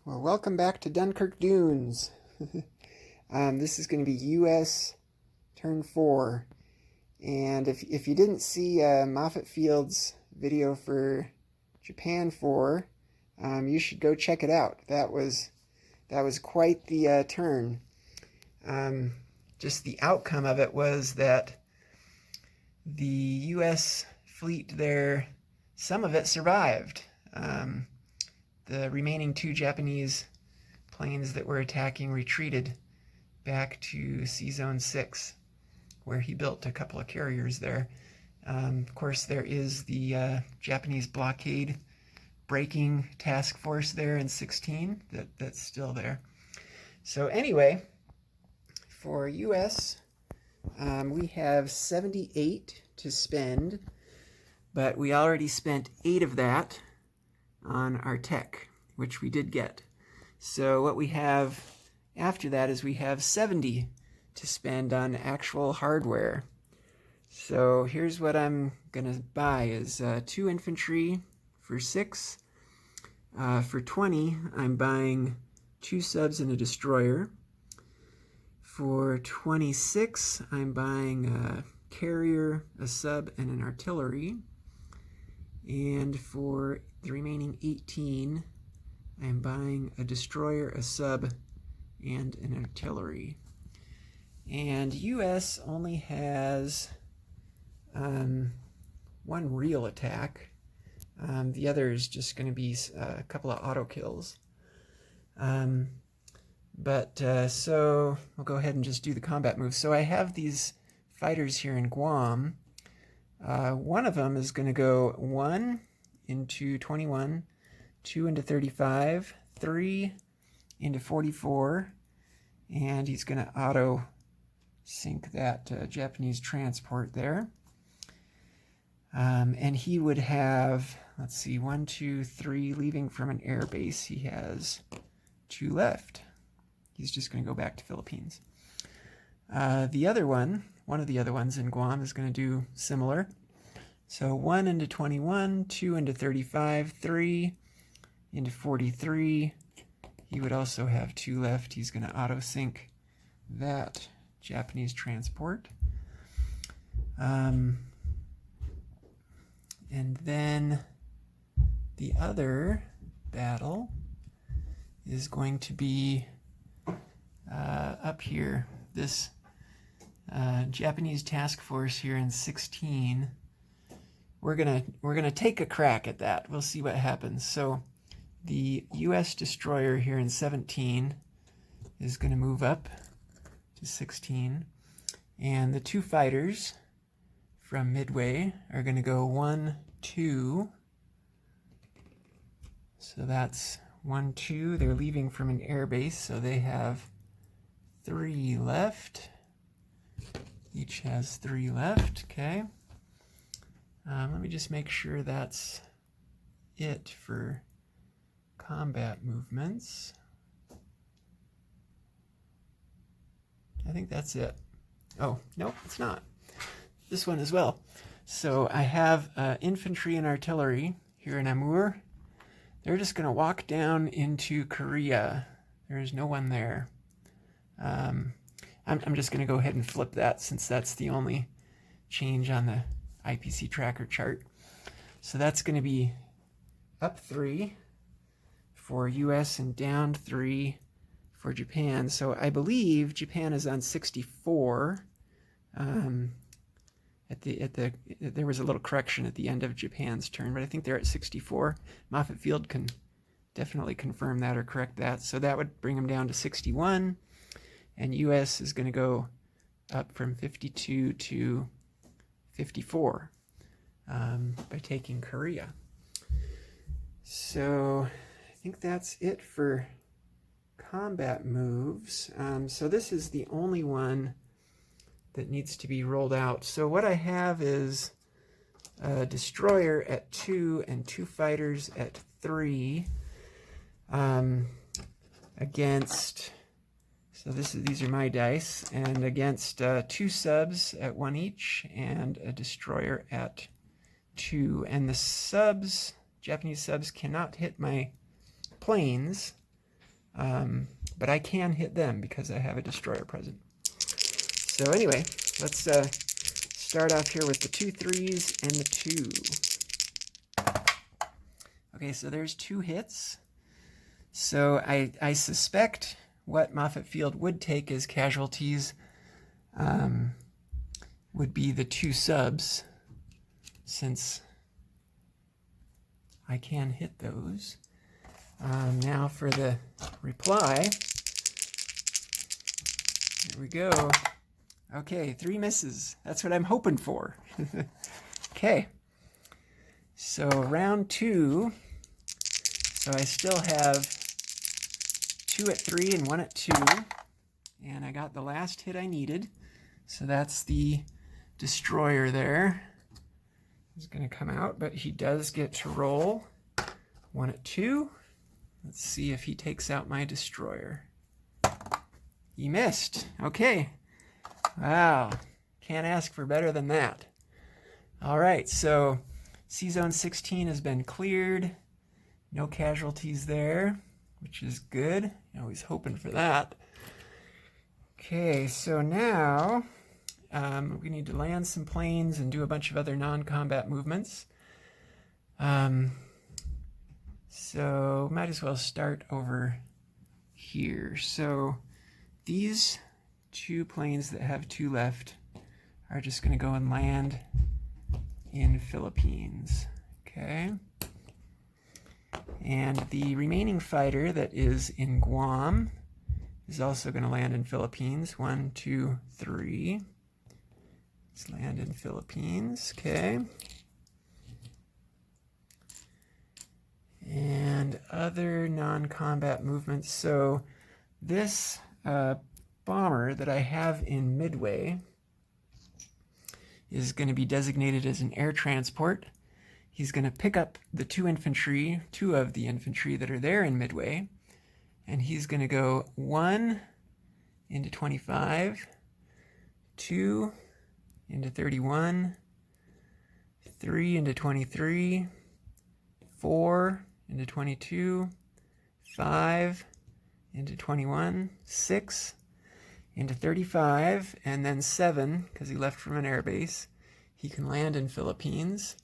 Well, welcome back to Dunkirk Dunes. This is going to be U.S. Turn 4. And if you didn't see Moffett Field's video for Japan 4, you should go check it out. That was quite the turn. Just the outcome of it was that the U.S. fleet there, some of it survived. The remaining 2 Japanese planes that were attacking retreated back to Sea Zone 6, where he built a couple of carriers there. Of course, there is the Japanese blockade breaking task force there in 16 that's still there. So anyway, for US, we have 78 to spend, but we already spent 8 of that on our tech, which we did get. So what we have after that is we have 70 to spend on actual hardware. So here's what I'm gonna buy is 2 infantry for 6. For 20, I'm buying 2 subs and a destroyer. For 26, I'm buying a carrier, a sub, and an artillery. And for the remaining 18, I'm buying a destroyer, a sub, and an artillery. And US only has 1 real attack. The other is just going to be a couple of auto kills. So we'll go ahead and just do the combat moves. So I have these fighters here in Guam. One of them is going to go 1 into 21, 2 into 35, 3 into 44, and he's going to auto sink that Japanese transport there. And he would have, let's see, 1, 2, 3 leaving from an air base. He has 2 left. He's just going to go back to Philippines. The other one of the other ones in Guam is going to do similar. So 1 into 21, 2 into 35, 3 into 43. He would also have 2 left. He's going to auto-sink that Japanese transport. And then the other battle is going to be up here. This Japanese task force here in 16. We're gonna take a crack at that. We'll see what happens. So the U.S. destroyer here in 17 is going to move up to 16, and the 2 fighters from Midway are going to go 1, 2. So that's 1, 2. They're leaving from an air base, so they have 3 left. Each has 3 left. Okay. Let me just make sure that's it for combat movements. I think that's it. Oh, no, it's not. This one as well. So I have infantry and artillery here in Amur. They're just going to walk down into Korea. There's no one there. I'm just going to go ahead and flip that since that's the only change on the IPC tracker chart. So that's going to be up 3 for US and down 3 for Japan. So I believe Japan is on 64. There was a little correction at the end of Japan's turn, but I think they're at 64. Moffett Field can definitely confirm that or correct that. So that would bring them down to 61, and US is going to go up from 52 to 54 by taking Korea. So I think that's it for combat moves. So this is the only one that needs to be rolled out. So what I have is a destroyer at 2 and 2 fighters at 3 against, so these are my dice, and against 2 subs at 1 each and a destroyer at 2. And the subs, Japanese subs, cannot hit my planes, But I can hit them because I have a destroyer present. So anyway, let's start off here with the 2 3s and the 2. Okay, so there's 2 hits. So I suspect what Moffett Field would take as casualties would be the 2 subs, since I can hit those. Now for the reply. Here we go. Okay, 3 misses. That's what I'm hoping for. Okay. So round 2. So I still have 2 at 3 and 1 at 2. And I got the last hit I needed. So that's the destroyer there. He's going to come out, but he does get to roll 1 at 2. Let's see if he takes out my destroyer. He missed. Okay. Wow. Can't ask for better than that. All right, so C-Zone 16 has been cleared. No casualties there, which is good. Always hoping for that. Okay, so now we need to land some planes and do a bunch of other non-combat movements. So might as well start over here. So these 2 planes that have 2 left are just going to go and land in Philippines. Okay. And the remaining fighter that is in Guam is also going to land in Philippines. 1, 2, 3. Let's land in Philippines. Okay. And other non-combat movements. So this bomber that I have in Midway is going to be designated as an air transport. He's going to pick up the 2 of the infantry that are there in Midway, and he's going to go 1 into 25, 2 into 31, 3 into 23, 4 into 22, 5 into 21, 6 into 35, and then 7, because he left from an airbase. He can land in Philippines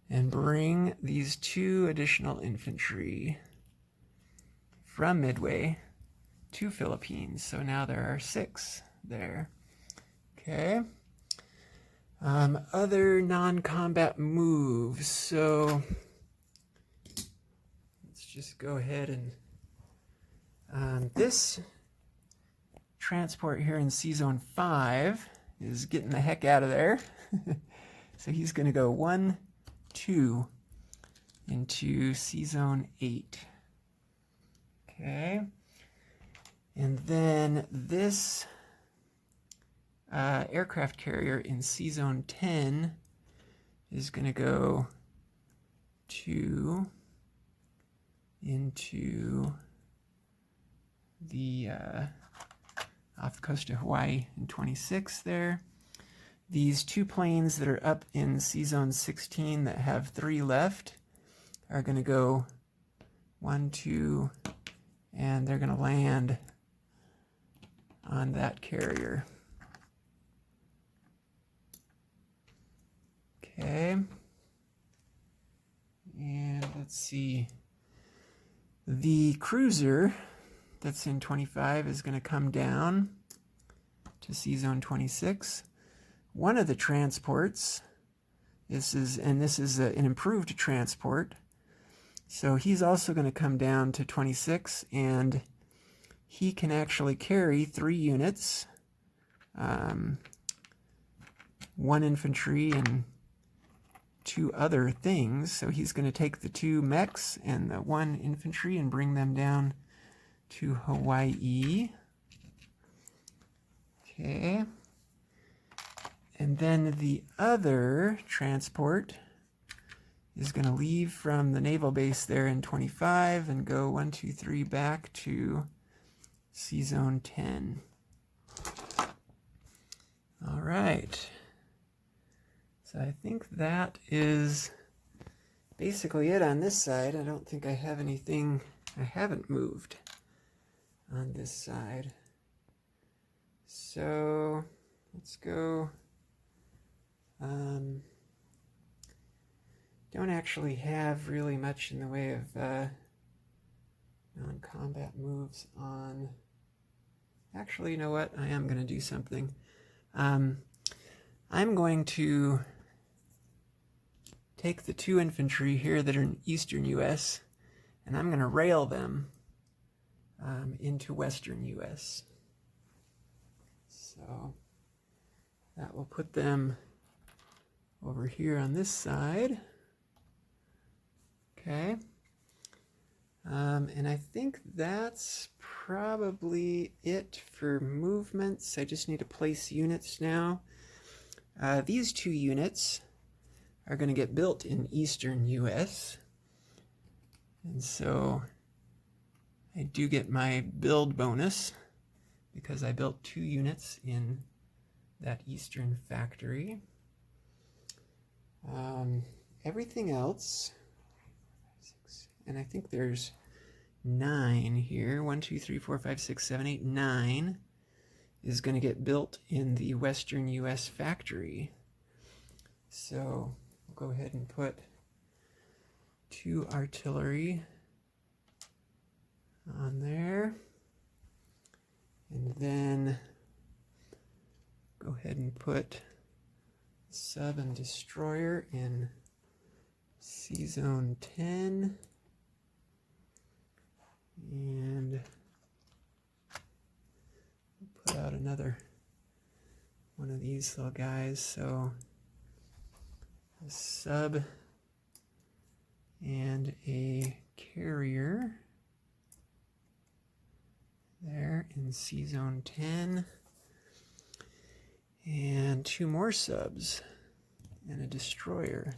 and bring these 2 additional infantry from Midway to Philippines. So now there are 6 there. Okay. Other non-combat moves. So let's just go ahead and this transport here in C-Zone 5 is getting the heck out of there. So he's going to go 1, 2 into C-Zone 8. Okay. And then this aircraft carrier in C-Zone 10 is going to go 2 into the off the coast of Hawaii in 26 there. These 2 planes that are up in C-Zone 16 that have 3 left are going to go 1, 2, and they're going to land on that carrier. Okay. And let's see. The cruiser that's in 25 is going to come down to C-Zone 26. One of the transports, this is an improved transport, so he's also going to come down to 26, and he can actually carry 3 units, 1 infantry and 2 other things. So he's going to take the 2 mechs and the 1 infantry and bring them down to Hawaii. Okay. And then the other transport is going to leave from the naval base there in 25 and go 1, 2, 3 back to C-Zone 10. All right. So I think that is basically it on this side. I don't think I have anything I haven't moved. on this side. So let's go. Don't actually have really much in the way of non-combat moves on. Actually, you know what? I am going to do something. I'm going to take the 2 infantry here that are in eastern U.S. and I'm going to rail them into western U.S. So that will put them over here on this side. Okay. And I think that's probably it for movements. I just need to place units now. These 2 units are going to get built in eastern U.S. And so I do get my build bonus because I built 2 units in that eastern factory. Everything else, and I think there's 9 here. 1, 2, 3, 4, 5, 6, 7, 8, 9 is going to get built in the western U.S. factory. So we'll go ahead and put 2 artillery on there. And then go ahead and put sub and destroyer in C-Zone 10. And put out another one of these little guys. So a sub and a carrier there in C-Zone 10. And 2 more subs and a destroyer.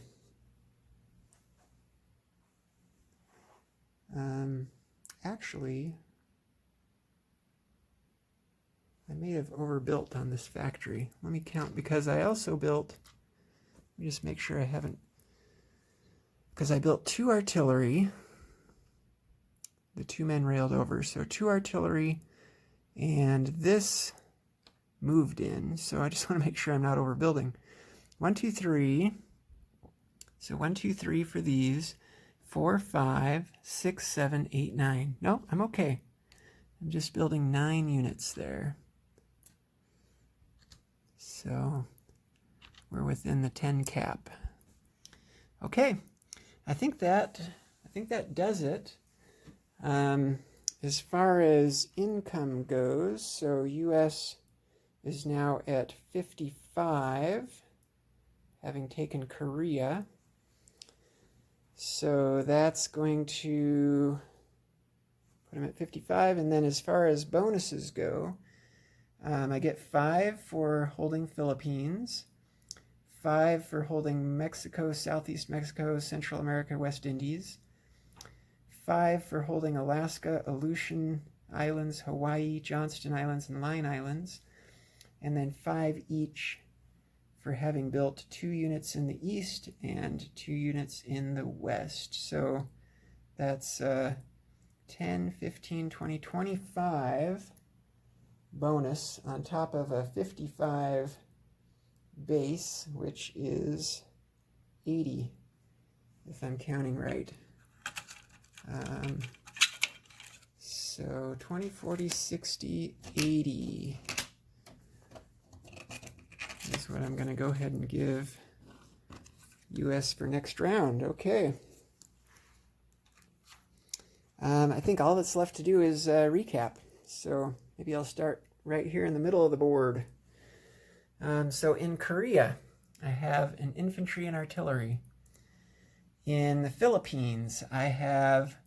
Actually, I may have overbuilt on this factory. Let me count, because I also built, let me just make sure I haven't, because I built 2 artillery, the 2 men railed over, so 2 artillery, and this moved in, so I just want to make sure I'm not overbuilding. 1, 2, 3, so 1, 2, 3 for these, 4, 5, 6, 7, 8, 9. No, I'm okay. I'm just building 9 units there. So we're within the 10 cap. Okay, I think that does it. As far as income goes, so U.S. is now at 55, having taken Korea. So that's going to put them at 55. And then as far as bonuses go, I get 5 for holding Philippines, 5 for holding Mexico, Southeast Mexico, Central America, West Indies, 5 for holding Alaska, Aleutian Islands, Hawaii, Johnston Islands, and Line Islands, and then 5 each for having built 2 units in the east and 2 units in the west. So that's 10, 15, 20, 25 bonus on top of a 55 base, which is 80, if I'm counting right. So 20, 40, 60, 80 is what I'm going to go ahead and give US for next round. Okay. I think all that's left to do is recap. So maybe I'll start right here in the middle of the board. So in Korea, I have an infantry and artillery. In the Philippines, I have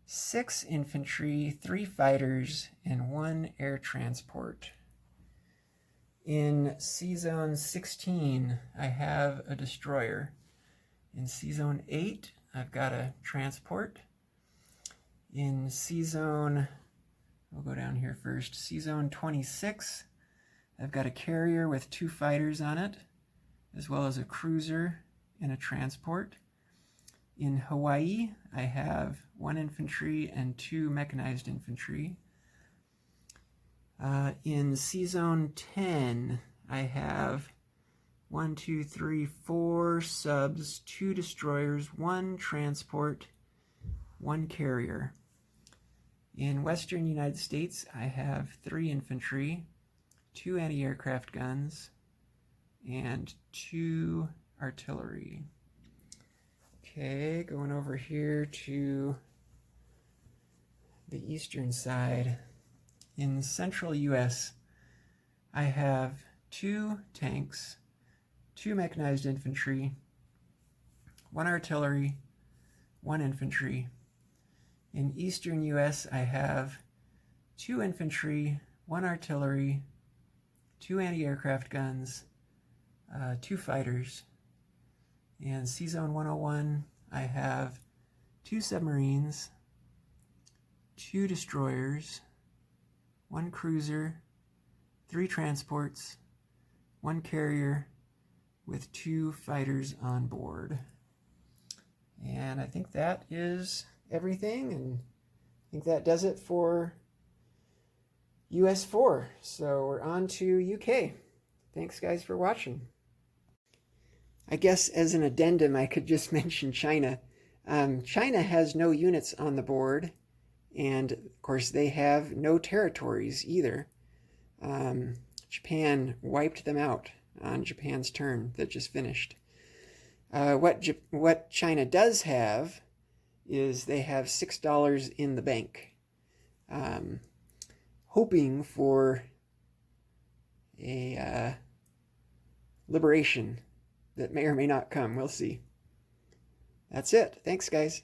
6 infantry, 3 fighters, and 1 air transport. In C-Zone 16, I have a destroyer. In C-Zone 8, I've got a transport. In C-Zone, we'll go down here first, C-Zone 26, I've got a carrier with 2 fighters on it, as well as a cruiser and a transport. In Hawaii, I have 1 infantry and 2 mechanized infantry. In C-Zone 10, I have 1, 2, 3, 4 subs, 2 destroyers, 1 transport, 1 carrier. In Western United States, I have 3 infantry, 2 anti-aircraft guns, and 2 artillery. Okay, going over here to the eastern side. In central US, I have 2 tanks, 2 mechanized infantry, 1 artillery, 1 infantry. In eastern US, I have 2 infantry, 1 artillery, 2 anti-aircraft guns, 2 fighters. In C-Zone 101, I have 2 submarines, 2 destroyers, 1 cruiser, 3 transports, 1 carrier, with 2 fighters on board. And I think that is everything, and I think that does it for US 4. So we're on to UK. Thanks guys for watching. I guess as an addendum I could just mention China. China has no units on the board, and of course they have no territories either. Japan wiped them out on Japan's turn that just finished. What China does have is they have $6 in the bank, hoping for a liberation that may or may not come. We'll see. That's it. Thanks, guys.